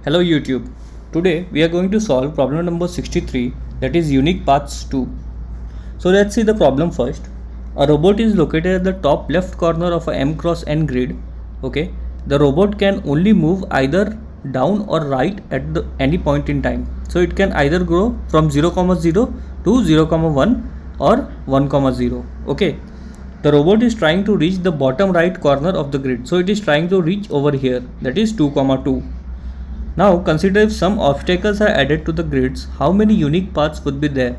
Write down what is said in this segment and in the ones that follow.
Hello YouTube. Today we are going to solve problem number 63, that is unique paths 2. So let's see the problem first. A robot is located at the top left corner of a m cross n grid. Okay. The robot can only move either down or right at any point in time. So it can either go from 0, 0 to 0, 1 or 1, 0. Okay. The robot is trying to reach the bottom right corner of the grid. So it is trying to reach over here, that is 2, 2. Now consider if some obstacles are added to the grids, how many unique paths would be there?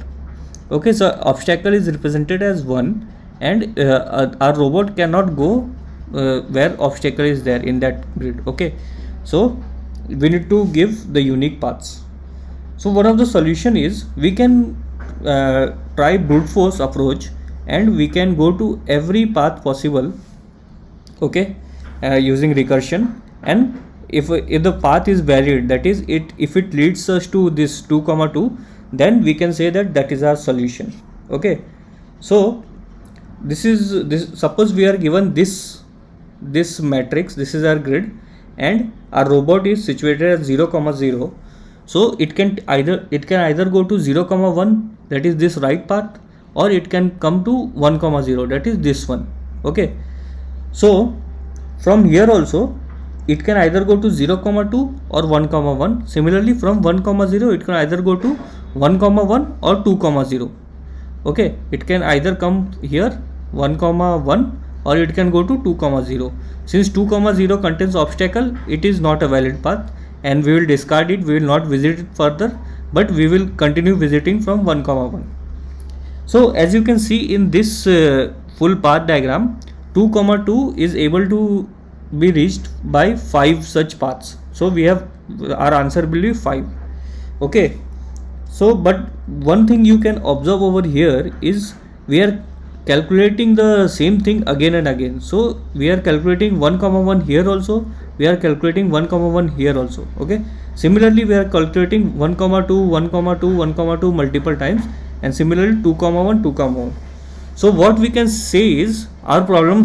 Okay, so obstacle is represented as 1 and our robot cannot go where obstacle is there in that grid. Okay, so we need to give the unique paths. So one of the solution is we can try brute force approach and we can go to every path possible, okay, using recursion, and if the path is varied, that is if it leads us to this 2, 2, then we can say that is our solution. Okay, so this suppose we are given this matrix, this is our grid and our robot is situated at 0, 0. So it can either go to 0, 1, that is this right path, or it can come to 1, 0, that is this one. Okay, so from here also it can either go to 0, 2 or 1, 1. Similarly from 1, 0 it can either go to 1, 1 or 2, 0. Okay, it can either come here 1, 1 or it can go to 2, 0. Since 2, 0 contains obstacle, it is not a valid path and we will discard it. We will not visit it further, but we will continue visiting from 1, 1. So as you can see in this full path diagram, 2, 2 is able to be reached by 5 such paths. So we have our answer will be 5. Okay, so but one thing you can observe over here is we are calculating the same thing again and again. So we are calculating 1, 1 here also, we are calculating 1, 1 here also. Okay, similarly we are calculating 1, 2, 1, 2, 1, 2 multiple times, and similarly 2, 1, 2, 1. So what we can say is our problem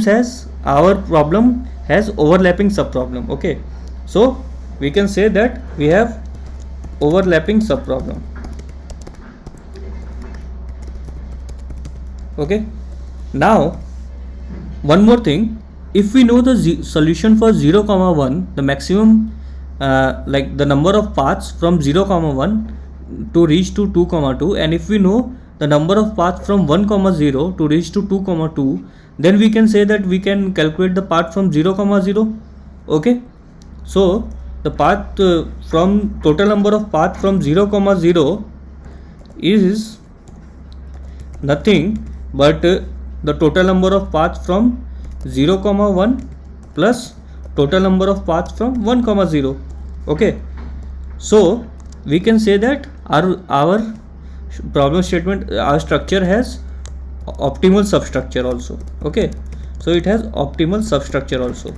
has overlapping subproblem. Okay, so we can say that we have overlapping subproblem. Okay, now one more thing, if we know the solution for 0, 1, the maximum like the number of paths from 0, 1 to reach to 2, 2, and if we know the number of paths from 1, 0 to reach to 2, 2, then we can say that we can calculate the path from 0, 0. Okay, so the path from total number of paths from 0, 0 is nothing but the total number of paths from 0, 1 plus total number of paths from 1, 0. Okay, so we can say that our problem statement, our structure has optimal substructure also. Okay, so it has optimal substructure also.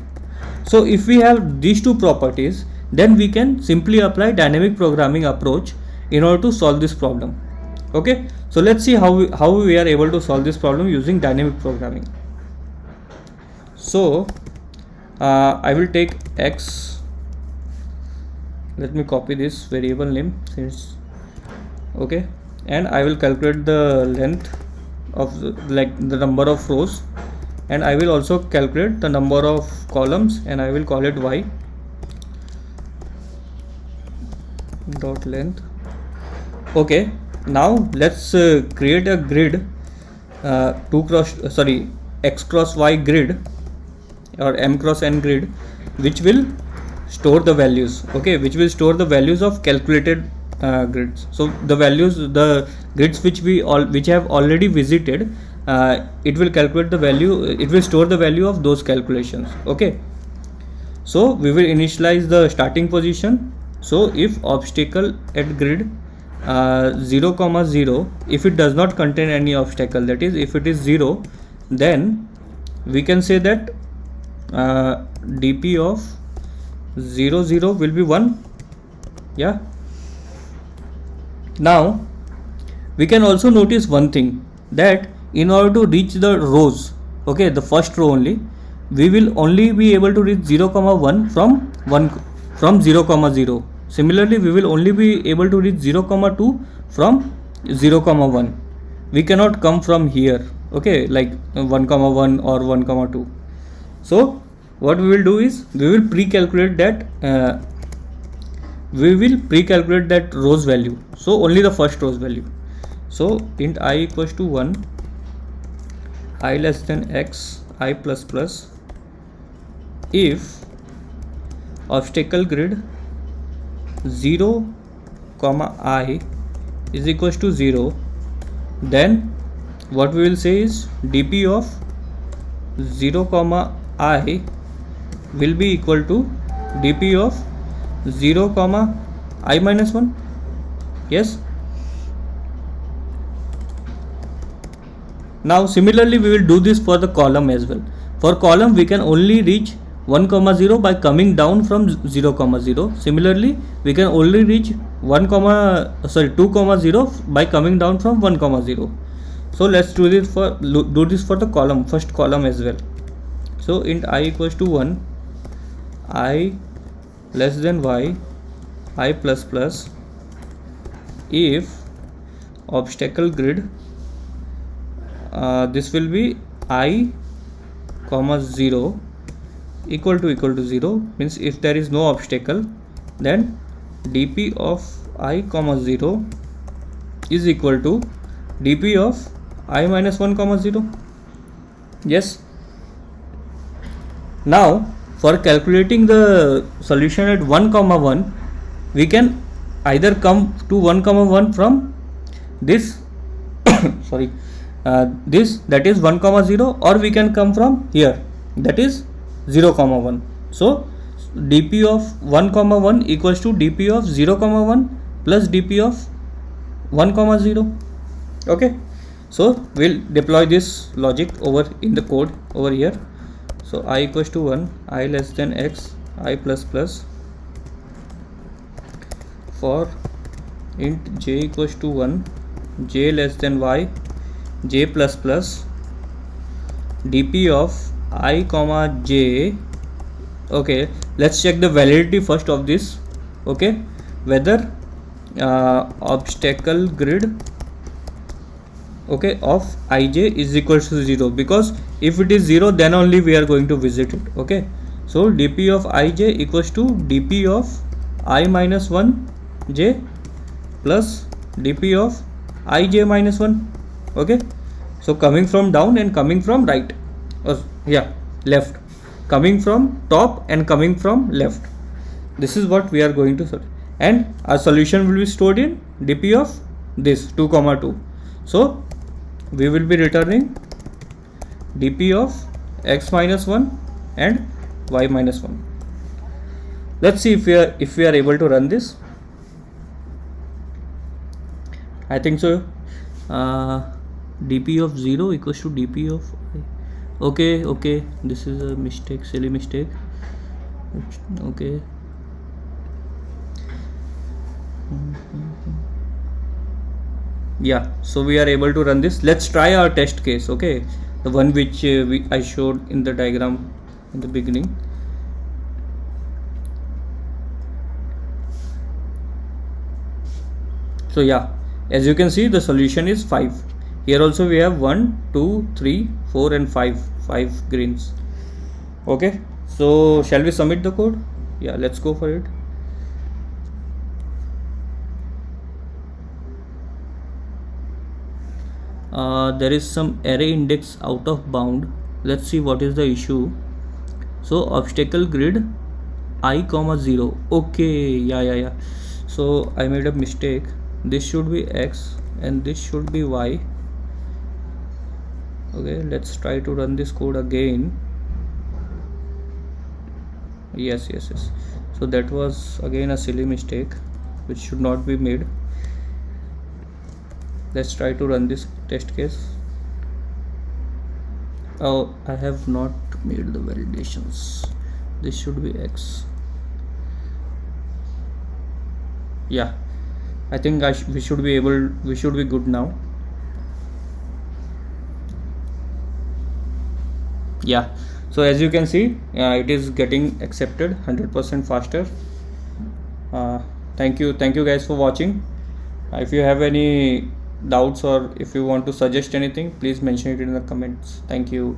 So if we have these two properties, then we can simply apply dynamic programming approach in order to solve this problem. Okay, so let's see how we are able to solve this problem using dynamic programming. So I will take x, let me copy this variable name since, okay, and I will calculate the length of the number of rows, and I will also calculate the number of columns, and I will call it y dot length. Okay, now let's create a grid, x cross y grid or m cross n grid, which will store the values. Okay, which will store the values of calculated grids. So the grids which have already visited, it will calculate the value, it will store the value of those calculations. Okay, so we will initialize the starting position. So if obstacle at grid 0, 0, if it does not contain any obstacle, that is if it is 0, then we can say that dp of 0, 0 will be 1. Yeah, now we can also notice one thing, that in order to reach the rows, okay, the first row only, we will only be able to reach 0, 1 from 0, 0. Similarly, we will only be able to reach 0 comma 2 from 0 comma 1. We cannot come from here, okay, like 1 comma 1 or 1 comma 2. So what we will do is we will pre-calculate that rows value. So only the first rows value. So int I equals to 1, I less than x, I plus plus, if obstacle grid 0 comma I is equals to 0, then what we will say is dp of 0 comma I will be equal to dp of 0 comma I minus 1. Yes. Now similarly we will do this for the column as well. For column we can only reach 1 comma 0 by coming down from 0 comma 0. Similarly we can only reach 2 comma 0 by coming down from 1 comma 0. So let's do this for the column, first column as well. So int I equals to 1, I less than y, I plus plus, if obstacle grid this will be I comma 0 equal to 0, means if there is no obstacle, then dp of I comma 0 is equal to dp of I minus 1 comma 0. Yes. Now for calculating the solution at 1 comma 1, we can either come to 1 comma 1 from this sorry, this, that is 1 comma 0, or we can come from here, that is 0 comma 1. So dp of 1 comma 1 equals to dp of 0 comma 1 plus dp of 1 comma 0. Okay, so we'll deploy this logic over in the code over here. So I equals to 1, I less than x, I plus plus, for int j equals to 1, j less than y, j plus plus, dp of I comma j. Okay, let's check the validity first of this. Okay, whether obstacle grid, okay, of ij is equals to 0, because if it is 0 then only we are going to visit it. Okay, so dp of ij equals to dp of I minus 1 j plus dp of ij minus 1. Okay, so coming from down and coming from right, left, coming from top and coming from left, this is what we are going to solve, and our solution will be stored in dp of this 2 comma 2. So we will be returning dp of x minus 1 and y minus 1. Let's see if we are able to run this. I think so. dp of 0 equals to dp of I. Okay, this is a mistake, silly mistake. Okay, yeah, so we are able to run this. Let's try our test case. Okay, the one which I showed in the diagram in the beginning. So yeah, as you can see, the solution is 5. Here also we have 1 2 3 4 and 5 greens. Okay, so shall we submit the code? Yeah, let's go for it. There is some array index out of bound. Let's see what is the issue. So obstacle grid I comma 0. Okay, yeah, so I made a mistake. This should be x and this should be y. Okay, let's try to run this code again. Yes, so that was again a silly mistake which should not be made. Let's try to run this test case. Oh, I have not made the validations. This should be x. Yeah, I think we should be good now. Yeah, so as you can see, it is getting accepted 100% faster. Thank you guys for watching. If you have any doubts or if you want to suggest anything, please mention it in the comments. Thank you.